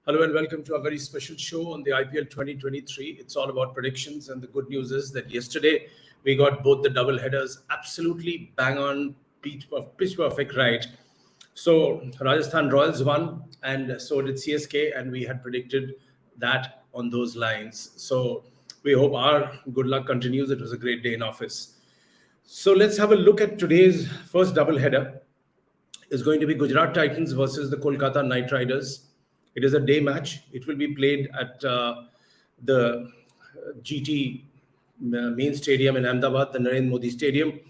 Hello and welcome to a very special show on the IPL 2023. It's all about predictions, and the good news is that yesterday we got both the double headers absolutely bang on, pitch perfect right. So Rajasthan Royals won, and so did CSK, and we had predicted that on those lines. So we hope our good luck continues. It was a great day in office. So let's have a look at today's first double header. Is going to be Gujarat Titans versus the Kolkata Knight Riders. It is a day match. It will be played at the GT main stadium in Ahmedabad, the Narendra Modi Stadium.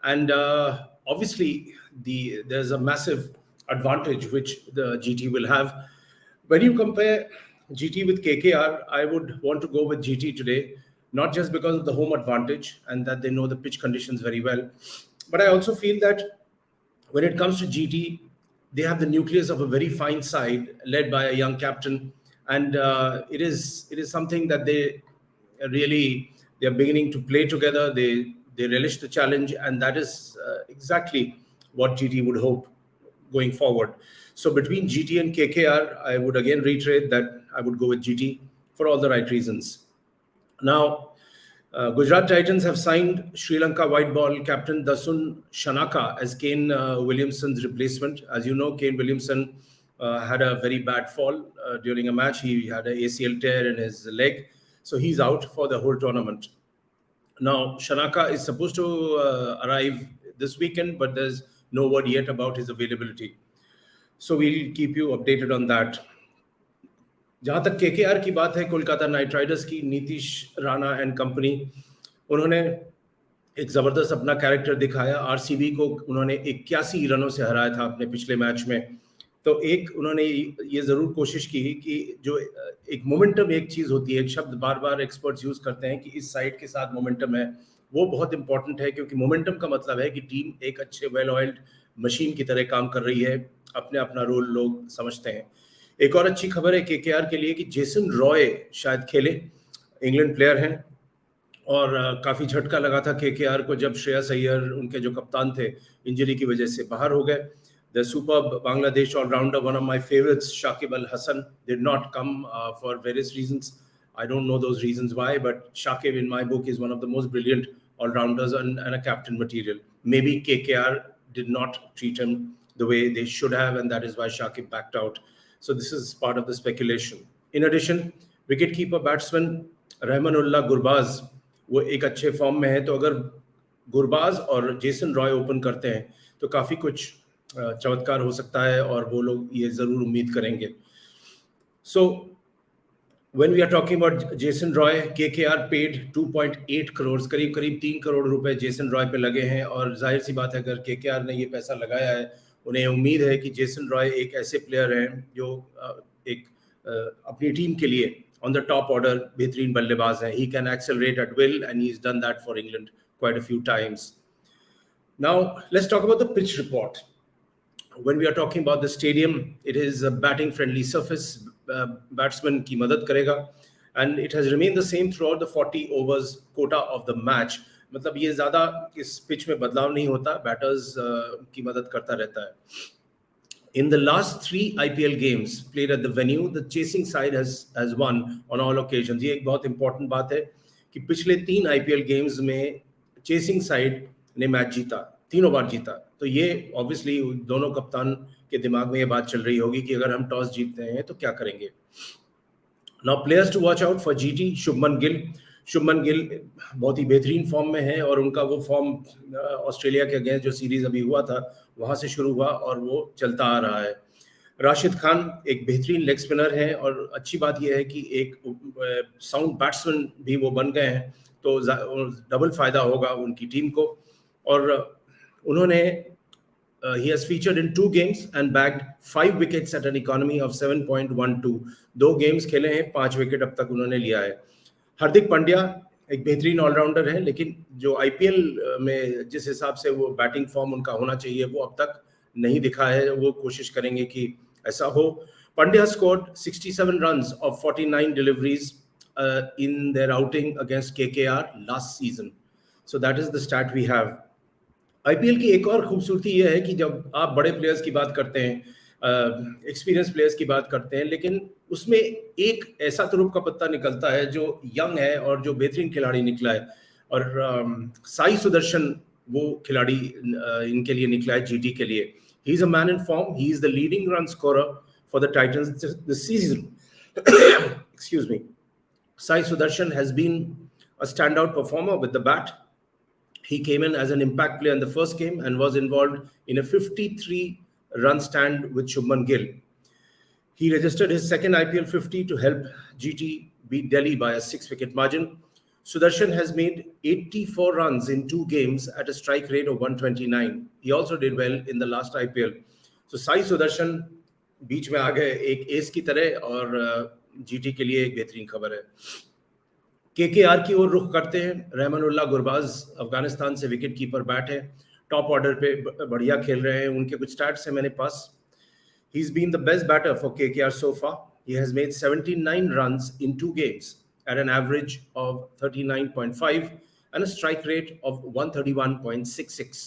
And obviously, there's a massive advantage which the GT will have. When you compare GT with KKR, I would want to go with GT today, not just because of the home advantage and that they know the pitch conditions very well, but I also feel that when it comes to GT, they have the nucleus of a very fine side led by a young captain, and it is something that they are beginning to play together. They relish the challenge, and that is exactly what GT would hope going forward. So between GT and KKR, I would again reiterate that I would go with GT for all the right reasons. Now, Gujarat Titans have signed Sri Lanka white ball captain Dasun Shanaka as Kane Williamson's replacement. As you know, Kane Williamson had a very bad fall during a match. He had an ACL tear in his leg, so he's out for the whole tournament. Now, Shanaka is supposed to arrive this weekend, but there's no word yet about his availability. So we'll keep you updated on that. जहां तक KKR की बात है, Kolkata night Riders की, Nitish Rana and company, उन्होंने एक जबरदस्त अपना कैरेक्टर दिखाया. आरसीबी को उन्होंने 81 रनों से हराया था अपने पिछले मैच में. तो एक उन्होंने ये जरूर कोशिश की कि जो एक मोमेंटम, एक चीज होती है, एक शब्द बार बार एक्सपर्ट्स यूज करते हैं कि इस साइड के साथ मोमेंटम है, वो बहुत इंपॉर्टेंट है, क्योंकि मोमेंटम का मतलब है कि टीम एक अच्छे वेल ऑयल्ड मशीन की तरह काम कर रही है. अपने अपना रोल लोग समझते हैं. एक और अच्छी खबर है केकेआर के लिए कि जेसन रॉय शायद खेले. इंग्लैंड प्लेयर हैं, और काफ़ी झटका लगा था केकेआर को जब श्रेयस अय्यर, उनके जो कप्तान थे, इंजरी की वजह से बाहर हो गए. The superb Bangladesh allrounder, one of my favourites, Shakib Al Hasan, did not come for various reasons. I don't know those reasons why, but Shakib in my book is one of the most brilliant all-rounders and a captain material. Maybe KKR did not treat him the way they should have, and that is why Shakib backed out. So this is part of the speculation. In addition, wicket-keeper batsman Rahmanullah Gurbaz वो एक अच्छे form में है. तो अगर गुरबाज और Jason Roy open करते हैं तो काफ़ी कुछ चमत्कार हो सकता है, और वो लोग ये ज़रूर उम्मीद करेंगे. So when we are talking about Jason Roy, KKR paid 2.8 crores, करीब 3 करोड़ रुपए जेसन रॉय पे लगे हैं. और जाहिर सी बात है, अगर KKR ने ये पैसा लगाया है, उन्हें उम्मीद है कि जेसन रॉय एक ऐसे प्लेयर हैं जो एक अपनी टीम के लिए ऑन द टॉप ऑर्डर बेहतरीन बल्लेबाज हैं. He can accelerate at will, and he is done that for England quite a few times. Now let's talk about the pitch report. When we are talking about the stadium, it is a batting friendly surface. Batsman की मदद करेगा, and it has remained the same throughout the 40 overs quota of the match. मतलब ये ज़्यादा इस pitch में बदलाव नहीं होता, बैटर्स की मदद करता रहता है. In the last 3 IPL games played at the venue, the chasing side has won on all occasions. ये एक बहुत important बात है कि पिछले 3 IPL games में chasing side ने मैच जीता, तीनों बार जीता. तो ये obviously दोनों कप्तान के दिमाग में ये बात चल रही होगी कि अगर हम टॉस जीतते हैं तो क्या करेंगे. Now players to watch out for GT, Shubman Gill बहुत ही बेहतरीन फॉर्म में है, और उनका वो फॉर्म ऑस्ट्रेलिया के अगेंस्ट जो सीरीज अभी हुआ था वहां से शुरू हुआ और वो चलता आ रहा है. राशिद खान एक बेहतरीन लेग स्पिनर है, और अच्छी बात यह है कि एक साउंड बैट्समैन भी वो बन गए हैं, तो डबल फायदा होगा उनकी टीम को. और उन्होंने he has featured in 2 games and bagged 5 wickets at an economy of 7.12. 2 games खेले हैं, 5 विकेट अब तक उन्होंने लिया है. हार्दिक पांड्या एक बेहतरीन ऑलराउंडर है, लेकिन जो आईपीएल में जिस हिसाब से वो बैटिंग फॉर्म उनका होना चाहिए वो अब तक नहीं दिखा है. वो कोशिश करेंगे कि ऐसा हो. Pandya scored 67 runs of 49 deliveries in their outing against KKR last season. So that is the stat we have. IPL की एक और खूबसूरती यह है कि जब आप बड़े प्लेयर्स की बात करते हैं, एक्सपीरियंस प्लेयर्स की बात करते हैं, लेकिन उसमें एक ऐसा तुरुप का पत्ता निकलता है जो यंग है और जो बेहतरीन खिलाड़ी निकला है, और साई सुदर्शन वो खिलाड़ी इनके लिए निकला है, जीटी के लिए. He is a man in form. He is the leading run scorer for the Titans this season. Excuse me. Sai Sudarshan has been a standout performer with the bat. He came in as an impact player in the first game and was involved in a 53-run stand with Shubman Gill. He registered his second IPL 50 to help GT beat Delhi by a 6-wicket margin. Sudarshan has made 84 runs in 2 games at a strike rate of 129. He also did well in the last IPL. So Sai Sudarshan बीच में आ गए एक S की तरह, और GT के लिए एक बेहतरीन खबर है. केकेआर की ओर रुख करते हैं. रहमानुल्लाह गुरबाज अफगानिस्तान से विकेट कीपर बैट है, टॉप ऑर्डर पे बढ़िया खेल रहे हैं. उनके कुछ स्टैट्स हैं मेरे पास. He's been the best batter for KKR so far. He has made 79 runs in 2 games at an average of 39.5 and a strike rate of 131.66.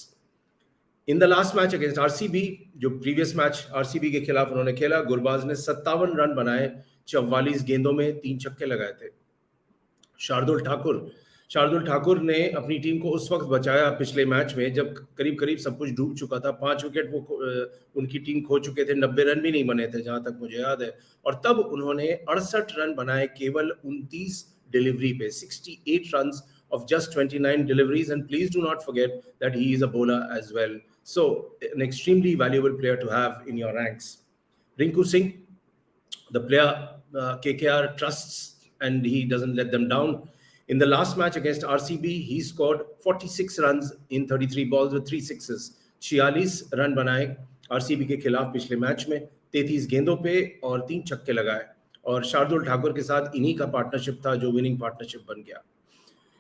In the last match against RCB, जो previous match RCB के खिलाफ उन्होंने खेला, गुरबाज ने 57 run बनाए, 44 गेंदों में 3 छक्के लगाए थे. शार्दुल ठाकुर ने अपनी टीम को उस वक्त बचाया पिछले मैच में जब करीब करीब सब कुछ डूब चुका था. 5 विकेट वो उनकी टीम खो चुके थे, 90 रन भी नहीं बने थे जहां तक मुझे याद है, और तब उन्होंने 68 रन बनाए केवल 29 डिलीवरी पे. 68 run of just 29 deliveries, and please do not forget that he is a bowler as well. So an extremely valuable player to have in your ranks. Rinku Singh, the player KKR trusts, and he doesn't let them down. In the last match against RCB, he scored 46 runs in 33 balls with 3 sixes. 46 run बनाए RCB के खिलाफ पिछले match में, 33 गेंदों पे और 3 छक्के लगाए, और शार्दुल ठाकुर के साथ इन्हीं का पार्टनरशिप था जो विनिंग पार्टनरशिप बन गया.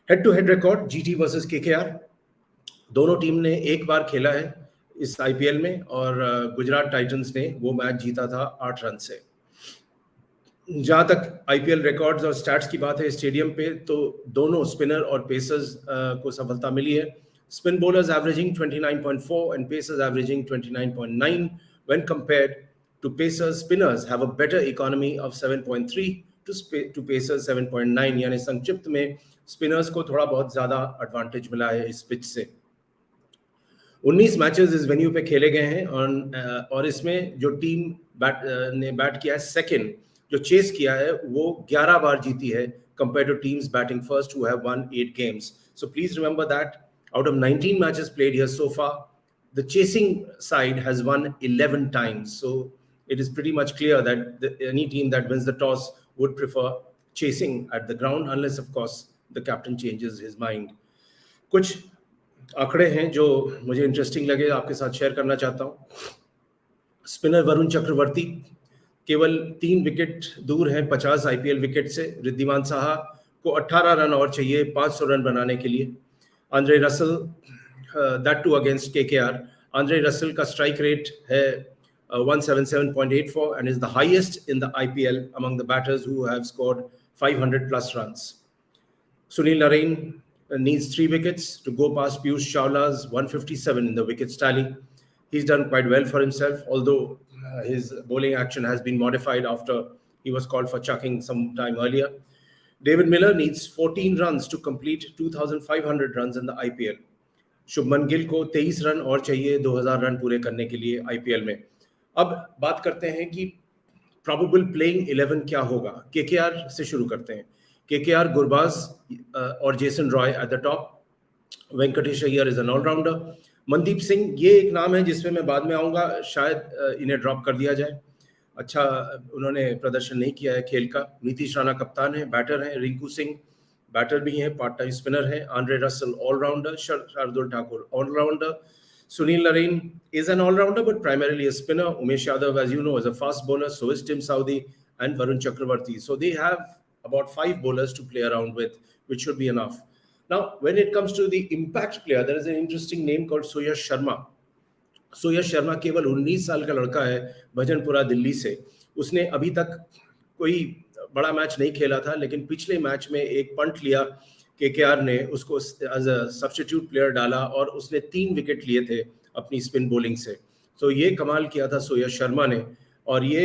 Head to head record GT versus KKR. दोनों टीम ने एक बार खेला है इस आईपीएल में, और गुजरात टाइटंस ने वो मैच जीता था 8 रन से. जहां तक आईपीएल रिकॉर्ड्स और स्टैट्स की बात है स्टेडियम पे, तो दोनों स्पिनर और पेसर्स को सफलता मिली है. Spin bowlers averaging 29.4 and pacers averaging 29.9. When compared to pacers, spinners have a better economy of 7.3 to pacers 7.9. यानी संक्षिप्त में स्पिनर्स को थोड़ा बहुत ज्यादा एडवांटेज मिला है इस पिच से. 19 मैचेस इस वेन्यू पे खेले गए हैं, और इसमें जो टीम ने बैट किया है सेकंड, जो चेस किया है, वो 11 बार जीती है compare two teams batting first who have one 8 games. So please remember that out of 19 matches played here so far, the chasing side has one 11 times. So it is pretty much clear that any team that wins the toss would prefer chasing at the ground, unless of course the captain changes his mind. कुछ आंकड़े हैं जो मुझे interesting लगे, आपके साथ share करना चाहता हूं. स्पिनर वरुण चक्रवर्ती केवल 3 विकेट दूर हैं 50 आईपीएल विकेट से. रिद्धिमान साहा को 18 रन और चाहिए 500 रन बनाने के लिए. Andre Russell, that too against KKR. Andre Russell का स्ट्राइक रेट है 177.84 and is the highest in the IPL among the batters who have scored 500 plus runs. Sunil Narine needs 3 wickets to go past Piyush Chawla's 157 in the wickets tally. He's done quite well for himself, although his bowling action has been modified after he was called for chucking some time earlier. David Miller needs 14 runs to complete 2,500 runs in the IPL. Shubman Gill को 23 run और चाहिए 2,000 run पूरे करने के लिए IPL में. अब बात करते हैं कि प्रोबेबल प्लेइंग 11 क्या होगा. केकेआर से शुरू करते हैं. केकेआर गुरबाज और Jason Roy at the top. Venkatesh Iyer is an allrounder. Mandeep Singh, ये एक नाम है जिसमें मैं बाद में आऊंगा, शायद इन्हें ड्रॉप कर दिया जाए, अच्छा उन्होंने प्रदर्शन नहीं किया है खेल का. नीतीश राणा कप्तान है, बैटर हैं. रिंकू सिंह बैटर भी हैं, पार्ट टाइम स्पिनर हैं. Andre Russell allrounder. Shardul Thakur allrounder. Sunil Narine is an all-rounder but primarily a spinner. Umesh Yadav, as you know, is a fast bowler. So is Tim Saudi and Varun Chakravarti. So they have about 5 bowlers to play around with, which should be enough. Now, when it comes to the impact player, there is an interesting name called Suyash Sharma. Suyash Sharma केवल 19 साल का लड़का है, भजनपुरा दिल्ली से. उसने अभी तक कोई बड़ा मैच नहीं खेला था, लेकिन पिछले मैच में एक पंट लिया, केकेआर ने उसको एज अ सब्स्टिट्यूट प्लेयर डाला और उसने 3 विकेट लिए थे अपनी स्पिन बॉलिंग से. तो ये कमाल किया था सुयश शर्मा ने। और ये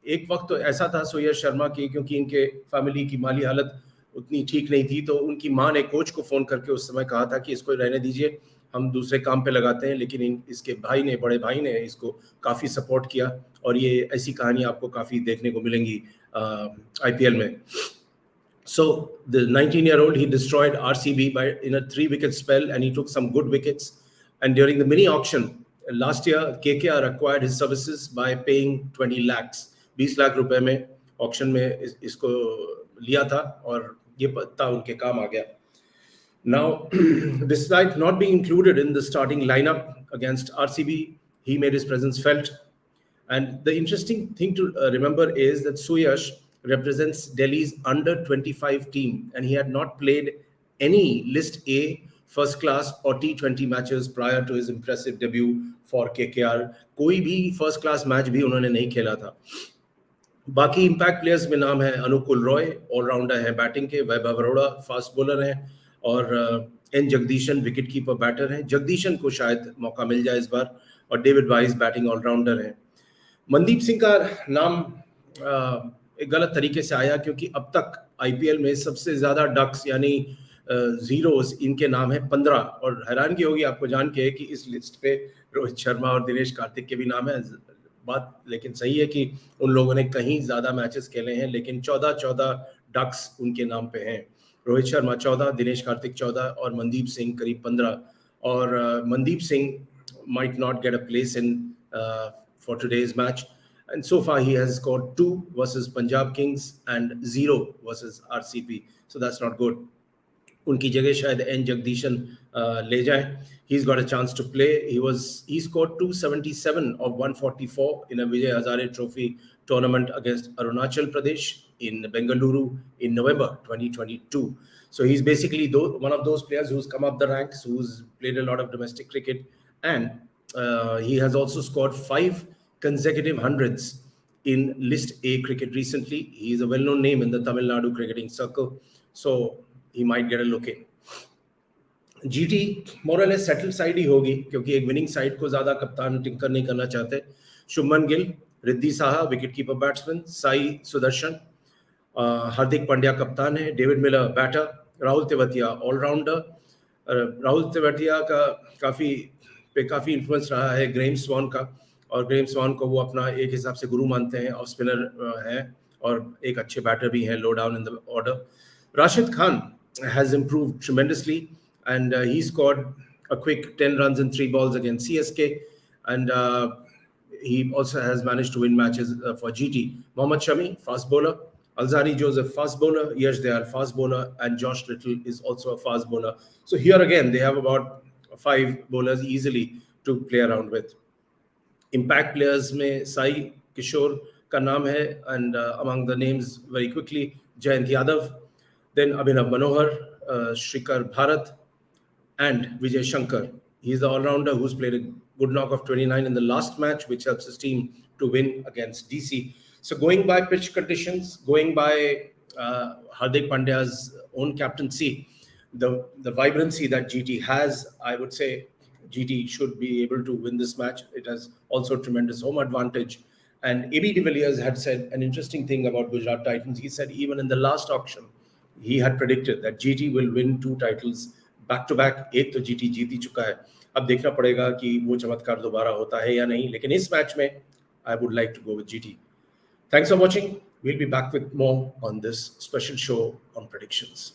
एक वक्त तो ऐसा था सुयश शर्मा की, क्योंकि इनके फैमिली की माली हालत उतनी ठीक नहीं थी, तो उनकी माँ ने कोच को फ़ोन करके उस समय कहा था कि इसको रहने दीजिए, हम दूसरे काम पे लगाते हैं। लेकिन इसके भाई ने, बड़े भाई ने इसको काफ़ी सपोर्ट किया, और ये ऐसी कहानी आपको काफ़ी देखने को मिलेंगी IPL में। So the 19-year-old, he destroyed RCB in a 3-wicket spell, and he took some good wickets. And during the mini auction last year, KKR acquired his services by paying 20 lakhs, 20 lakh रुपए में auction में इसको लिया था, और ये पत्ता उनके काम आ गया। Now, despite not being included in the starting lineup against RCB, he made his presence felt. And the interesting thing to remember is that Suyash represents Delhi's under-25 team, and he had not played any List A, first class or T20 matches prior to his impressive debut for KKR. कोई भी first class match भी उन्होंने नहीं खेला था। बाकी impact players में नाम है अनुकुल रॉय, ऑलराउंडर है बैटिंग के, वैभव अरोड़ा फास्ट बॉलर हैं, और N Jagadeesan wicket keeper batter हैं। जगदीशन को शायद मौका मिल जाए इस बार, और डेविड वाइस बैटिंग ऑलराउंडर हैं। मनदीप सिंह का नाम एक गलत तरीके से आया, क्योंकि अब तक IPL में सबसे ज़्यादा डक्स यानी जीरोस इनके नाम है 15, और हैरानगी होगी आपको जान के कि इस लिस्ट पे रोहित शर्मा और दिनेश कार्तिक के भी नाम है। बात लेकिन सही है कि उन लोगों ने कहीं ज़्यादा मैचेस खेले हैं, लेकिन 14 डक्स उनके नाम पे हैं। रोहित शर्मा 14, दिनेश कार्तिक 14 और मनदीप सिंह करीब 15। और Mandeep Singh might not get a place in for today's match, and so far he has scored 2 versus Punjab Kings and 0 versus RCB, so that's not good. उनकी जगह शायद एन जगदीशन ले जाए। He's got a chance to play. He scored 277 of 144 in a Vijay Hazare Trophy tournament against Arunachal Pradesh in Bengaluru in November 2022. So he's basically one of those players who's come up the ranks, who's played a lot of domestic cricket, and he has also scored 5 consecutive hundreds in List A cricket recently. He is a well-known name in the Tamil Nadu cricketing circle, so he might get a look in. GT more or less settled side ही होगी, क्योंकि एक winning side को ज्यादा कप्तान tinker नहीं करना चाहते। Shubman Gill, Riddhi Saha wicket keeper batsman, Sai Sudharsan, Hardik Pandya कप्तान है, David Miller batter, Rahul Tewatia all rounder. Rahul Tewatia का काफ़ी इन्फ्लुएंस रहा है ग्रेम स्वान का, और ग्रेम स्वान को वो अपना एक हिसाब से गुरु मानते हैं, और स्पिनर हैं और एक अच्छे बैटर भी हैं, low down in the order. Rashid Khan has improved tremendously, and he scored a quick 10 runs in 3 balls against CSK, and he also has managed to win matches for GT. Mohammad Shami, fast bowler, Alzari Joseph, fast bowler, Yash Dayal, fast bowler, and Josh Little is also a fast bowler. So here again they have about 5 bowlers easily to play around with. Impact players में Sai Kishore का नाम है, and among the names very quickly, Jayant Yadav, then Abhinav Manohar, Shrikar Bharat, and Vijay Shankar. He's the all-rounder who's played a good knock of 29 in the last match, which helps his team to win against DC. So going by pitch conditions, going by Hardik Pandya's own captaincy, the vibrancy that GT has, I would say GT should be able to win this match. It has also tremendous home advantage. And AB de Villiers had said an interesting thing about Gujarat Titans. He said even in the last auction, he had predicted that GT will win 2 titles back to back. एक तो GT जीत ही चुका है, अब देखना पड़ेगा कि वो चमत्कार दोबारा होता है या नहीं, लेकिन इस मैच में I would like to go with GT. Thanks for watching. We'll be back with more on this special show on predictions.